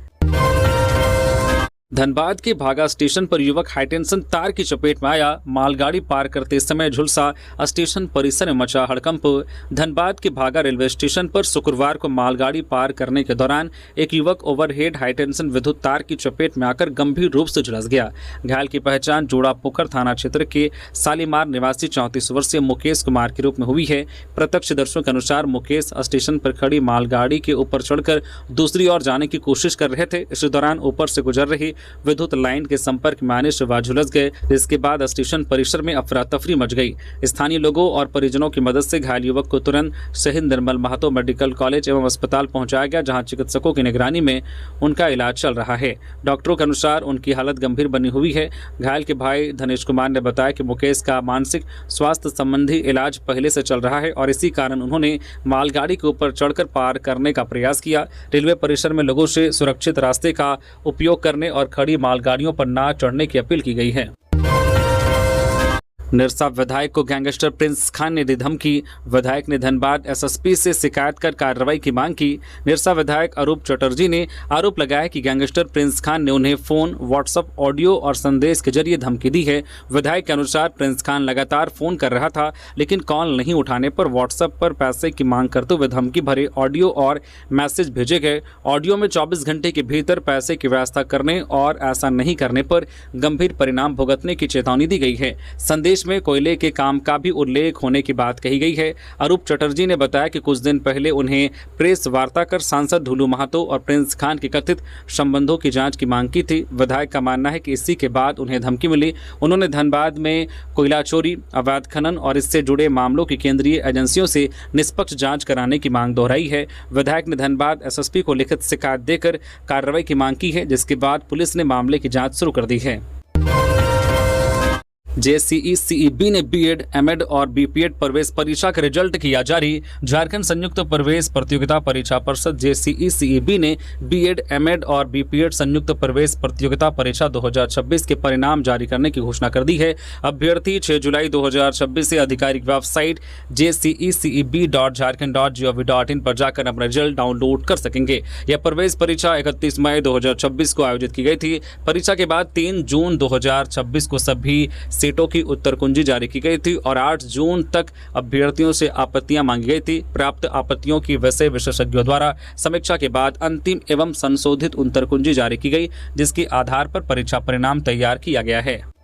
धनबाद के भागा स्टेशन पर युवक हाईटेंशन तार की चपेट में आया, मालगाड़ी पार करते समय झुलसा, स्टेशन परिसर में मचा हड़कंप। धनबाद के भागा रेलवे स्टेशन पर शुक्रवार को मालगाड़ी पार करने के दौरान एक युवक ओवरहेड हाईटेंशन विद्युत तार की चपेट में आकर गंभीर रूप से झुलस गया। घायल की पहचान जोड़ापोखर थाना क्षेत्र के सालीमार निवासी 34 वर्षीय मुकेश कुमार के रूप में हुई है। प्रत्यक्षदर्शियों के अनुसार मुकेश स्टेशन पर खड़ी मालगाड़ी के ऊपर चढ़कर दूसरी ओर जाने की कोशिश कर रहे थे। इस दौरान ऊपर से गुजर रही विद्युत लाइन के संपर्क में आने से वह झुलस गए, जिसके बाद स्टेशन परिसर में अफरा तफरी मच गई। स्थानीय लोगों और परिजनों की मदद से घायल युवक को तुरंत शहीद निर्मल महतो मेडिकल कॉलेज एवं अस्पताल पहुंचाया गया, जहां चिकित्सकों की निगरानी में उनका इलाज चल रहा है। डॉक्टरों के अनुसार उनकी हालत गंभीर बनी हुई है। घायल के भाई धनेश कुमार ने बताया कि मुकेश का मानसिक स्वास्थ्य संबंधी इलाज पहले से चल रहा है और इसी कारण उन्होंने मालगाड़ी के ऊपर चढ़कर पार करने का प्रयास किया। रेलवे परिसर में लोगों से सुरक्षित रास्ते का उपयोग करने और खड़ी मालगाड़ियों पर ना चढ़ने की अपील की गई है। निरसा विधायक को गैंगस्टर प्रिंस खान ने दी धमकी, विधायक ने धनबाद एसएसपी से शिकायत कर कार्रवाई की मांग की। निरसा विधायक अरूप चटर्जी ने आरोप लगाया कि गैंगस्टर प्रिंस खान ने उन्हें फोन, व्हाट्सएप, ऑडियो और संदेश के जरिए धमकी दी है। विधायक के अनुसार प्रिंस खान लगातार फोन कर रहा था, लेकिन कॉल नहीं उठाने पर व्हाट्सएप पर पैसे की मांग करते हुए धमकी भरे ऑडियो और मैसेज भेजे गए। ऑडियो में 24 घंटे के भीतर पैसे की व्यवस्था करने और ऐसा नहीं करने पर गंभीर परिणाम भुगतने की चेतावनी दी गई है। संदेश में कोयले के काम का भी उल्लेख होने की बात कही गई है। अरूप चटर्जी ने बताया कि कुछ दिन पहले उन्हें प्रेस वार्ता कर सांसद ढुलू महतो और प्रिंस खान के कथित संबंधों की जांच की मांग की थी। विधायक का मानना है कि इसी के बाद उन्हें धमकी मिली। उन्होंने धनबाद में कोयला चोरी, अवैध खनन और इससे जुड़े मामलों की केंद्रीय एजेंसियों से निष्पक्ष जांच कराने की मांग दोहराई है। विधायक ने धनबाद एसएसपी को लिखित शिकायत देकर कार्रवाई की मांग की है, जिसके बाद पुलिस ने मामले की जाँच शुरू कर दी है। JCE-CEB ने बीएड, एमएड और बीपीएड प्रवेश परीक्षा का रिजल्ट किया जारी। झारखंड संयुक्त प्रवेश प्रतियोगिता परीक्षा परिषद JCE-CEB ने बीएड, एमएड और बीपीएड संयुक्त प्रवेश प्रतियोगिता परीक्षा 2026 के परिणाम जारी करने की घोषणा कर दी है। अभ्यर्थी 6 जुलाई 2026 से आधिकारिक वेबसाइट jceceb.jharkhand.gov.in पर जाकर अपना रिजल्ट डाउनलोड कर सकेंगे। यह प्रवेश परीक्षा 31 मई 2026 को आयोजित की गई थी। परीक्षा के बाद 3 जून 2026 को सभी सीटों की उत्तर कुंजी जारी की गई थी और 8 जून तक अभ्यर्थियों से आपत्तियां मांगी गई थी। प्राप्त आपत्तियों की विषय विशेषज्ञों द्वारा समीक्षा के बाद अंतिम एवं संशोधित उत्तर कुंजी जारी की गई, जिसके आधार पर परीक्षा परिणाम तैयार किया गया है।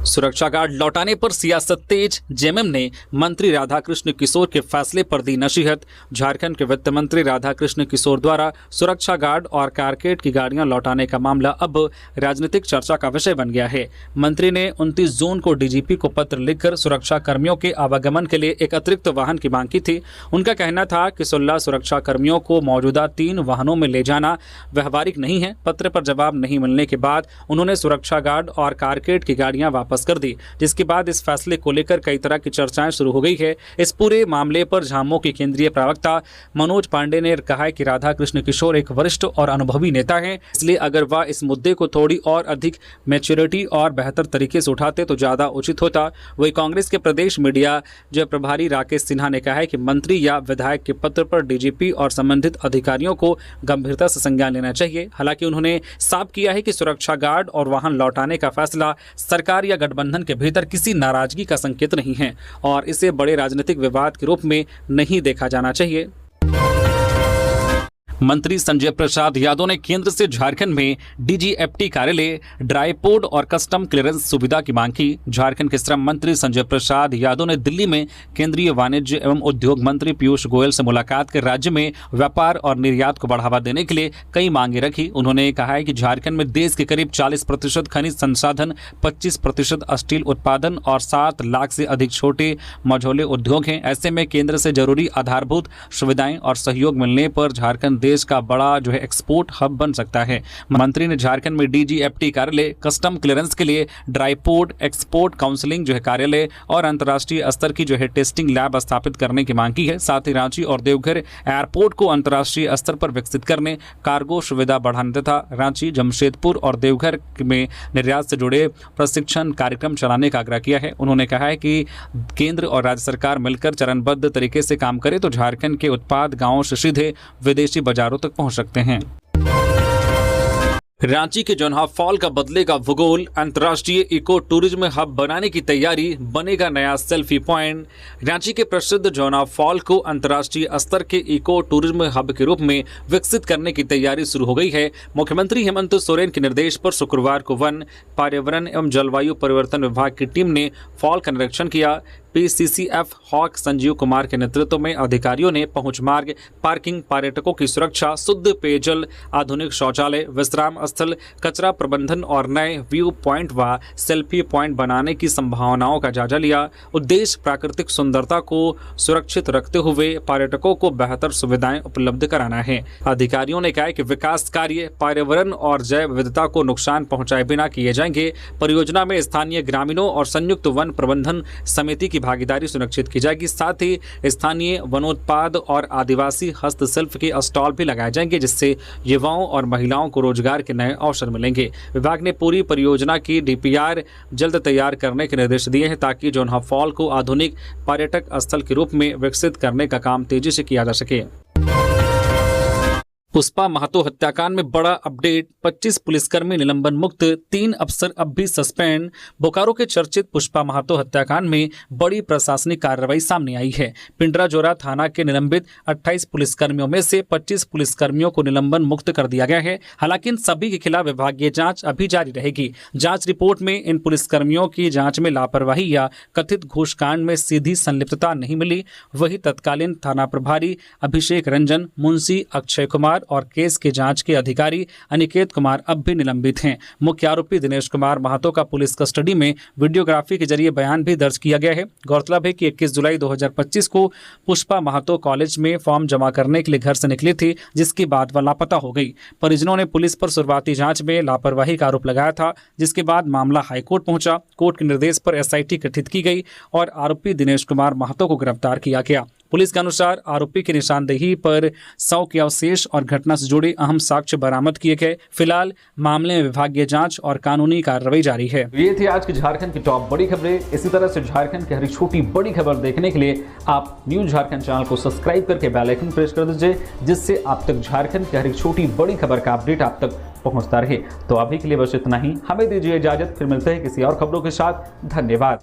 सुरक्षा गार्ड लौटाने पर सियासत तेज। जेएमएम ने मंत्री राधाकृष्ण किशोर के फैसले पर दी नसीहत। झारखंड के वित्त मंत्री राधाकृष्ण किशोर द्वारा सुरक्षा गार्ड और कारकेड की गाड़ियां लौटाने का मामला अब राजनीतिक चर्चा का विषय बन गया है। मंत्री ने 29 जून को डीजीपी को पत्र लिखकर सुरक्षा कर्मियों के आवागमन के लिए एक अतिरिक्त वाहन की मांग की थी। उनका कहना था कि 16 सुरक्षा कर्मियों को मौजूदा 3 वाहनों में ले जाना व्यवहारिक नहीं है। पत्र पर जवाब नहीं मिलने के बाद उन्होंने सुरक्षा गार्ड और कारकेड की गाड़ियां वापस कर दी, जिसके बाद इस फैसले को लेकर कई तरह की चर्चाएं शुरू हो गई है। इस पूरे मामले पर झामो के केंद्रीय प्रवक्ता मनोज पांडे ने कहा है कि राधाकृष्ण किशोर एक वरिष्ठ और अनुभवी नेता हैं, इसलिए अगर वह इस मुद्दे को थोड़ी और अधिक मैच्योरिटी और बेहतर तरीके से उठाते तो ज्यादा उचित होता। वही कांग्रेस के प्रदेश मीडिया जो प्रभारी राकेश सिन्हा ने कहा है कि मंत्री या विधायक के पत्र पर डीजीपी और संबंधित अधिकारियों को गंभीरता से संज्ञान लेना चाहिए। हालांकि उन्होंने साफ किया है कि सुरक्षा गार्ड और वाहन लौटाने का फैसला सरकार या गठबंधन के भीतर किसी नाराजगी का संकेत नहीं है और इसे बड़े राजनीतिक विवाद के रूप में नहीं देखा जाना चाहिए। मंत्री संजय प्रसाद यादव ने केंद्र से झारखंड में डीजीएफटी कार्यालय, ड्राईपोर्ट और कस्टम क्लियरेंस सुविधा की मांग की। झारखंड के श्रम मंत्री संजय प्रसाद यादव ने दिल्ली में केंद्रीय वाणिज्य एवं उद्योग मंत्री पीयूष गोयल से मुलाकात कर राज्य में व्यापार और निर्यात को बढ़ावा देने के लिए कई मांगे रखी। उन्होंने कहा है कि झारखंड में देश के करीब 40% खनिज संसाधन, 25% स्टील उत्पादन और 7 लाख से अधिक छोटे मझोले उद्योग हैं। ऐसे में केंद्र से जरूरी आधारभूत सुविधाएं और सहयोग मिलने पर झारखंड देश का बड़ा एक्सपोर्ट हब बन सकता है। मंत्री ने झारखंड में डीजीएफटी कार्यालय, कस्टम क्लियरेंस के लिए ड्राईपोर्ट, एक्सपोर्ट काउंसलिंग कार्यालय और अंतर्राष्ट्रीय स्तर की टेस्टिंग लैब स्थापित करने की मांग की है। साथ ही रांची और देवघर एयरपोर्ट को अंतर्राष्ट्रीय स्तर पर विकसित करने, कार्गो सुविधा बढ़ाने तथा रांची, जमशेदपुर और देवघर में निर्यात से जुड़े प्रशिक्षण कार्यक्रम चलाने का आग्रह किया है। उन्होंने कहा है कि केंद्र और राज्य सरकार मिलकर चरणबद्ध तरीके से काम करे तो झारखंड के उत्पाद गांवों से सीधे विदेशी बाजारों तक पहुंच सकते हैं। रांची के जोन्हा फॉल का बदलेगा भूगोल। अंतर्राष्ट्रीय इको टूरिज्म हब बनाने की तैयारी, बनेगा नया सेल्फी पॉइंट। रांची के प्रसिद्ध जोन्हा फॉल को अंतर्राष्ट्रीय स्तर के इको टूरिज्म हब के रूप में विकसित करने की तैयारी शुरू हो गई है। मुख्यमंत्री हेमंत सोरेन के निर्देश पर शुक्रवार को वन, पर्यावरण एवं जलवायु परिवर्तन विभाग की टीम ने फॉल का निरीक्षण किया। PCCF हॉक संजीव कुमार के नेतृत्व में अधिकारियों ने पहुंच मार्ग, पार्किंग, पर्यटकों की सुरक्षा, शुद्ध पेयजल, आधुनिक शौचालय, विश्राम स्थल, कचरा प्रबंधन और नए व्यू पॉइंट व सेल्फी पॉइंट बनाने की संभावनाओं का जायजा लिया। उद्देश्य प्राकृतिक सुंदरता को सुरक्षित रखते हुए पर्यटकों को बेहतर सुविधाएं उपलब्ध कराना है। अधिकारियों ने कहा कि विकास कार्य पर्यावरण और जैव विविधता को नुकसान पहुंचाए बिना किए जाएंगे। परियोजना में स्थानीय ग्रामीणों और संयुक्त वन प्रबंधन समिति की भागीदारी सुनिश्चित की जाएगी। साथ ही स्थानीय वनोत्पाद और आदिवासी हस्तशिल्प के स्टॉल भी लगाए जाएंगे, जिससे युवाओं और महिलाओं को रोजगार के नए अवसर मिलेंगे। विभाग ने पूरी परियोजना की DPR जल्द तैयार करने के निर्देश दिए हैं ताकि जोन्हा फॉल को आधुनिक पर्यटक स्थल के रूप में विकसित करने का काम तेजी से किया जा सके। पुष्पा महतो हत्याकांड में बड़ा अपडेट, 25 पुलिसकर्मी निलंबन मुक्त, 3 अफसर अब भी सस्पेंड। बोकारो के चर्चित पुष्पा महतो हत्याकांड में बड़ी प्रशासनिक कार्रवाई सामने आई है। पिंडराजोरा थाना के निलंबित 28 पुलिसकर्मियों में से 25 पुलिसकर्मियों को निलंबन मुक्त कर दिया गया है। हालांकि इन सभी के खिलाफ विभागीय जांच अभी जारी रहेगी। जांच रिपोर्ट में इन पुलिसकर्मियों की जांच में लापरवाही या कथित घूसकांड में सीधी संलिप्तता नहीं मिली। वही तत्कालीन थाना प्रभारी अभिषेक रंजन, मुंशी अक्षय कुमार, और केस की जांच के अधिकारी अनिकेत कुमार अब भी निलंबित हैं। मुख्य आरोपी दिनेश कुमार महतो का पुलिस कस्टडी में वीडियोग्राफी के जरिए बयान भी दर्ज किया गया है। गौरतलब है कि 21 जुलाई 2025 को पुष्पा महतो कॉलेज में फॉर्म जमा करने के लिए घर से निकली थी, जिसके बाद वह लापता हो गई। परिजनों ने पुलिस पर शुरुआती जांच में लापरवाही का आरोप लगाया था, जिसके बाद मामला हाईकोर्ट पहुंचा। कोर्ट के निर्देश पर एसआईटी गठित की गई और आरोपी दिनेश कुमार महतो को गिरफ्तार किया गया। पुलिस के अनुसार आरोपी की निशानदेही पर 100 के अवशेष और घटना से जुड़े अहम साक्ष्य बरामद किए गए। फिलहाल मामले में विभागीय जांच और कानूनी कार्रवाई जारी है। ये थी आज की झारखंड की टॉप बड़ी खबरें। इसी तरह से झारखंड की हर छोटी बड़ी खबर देखने के लिए आप न्यूज झारखंड चैनल को सब्सक्राइब करके बेल आइकन प्रेस कर दीजिए, जिससे आप तक झारखंड की हर छोटी बड़ी खबर का अपडेट आप तक पहुंचता रहे। तो अभी के लिए बस इतना ही, हमें दीजिए इजाजत, फिर मिलते हैं किसी और खबरों के साथ। धन्यवाद।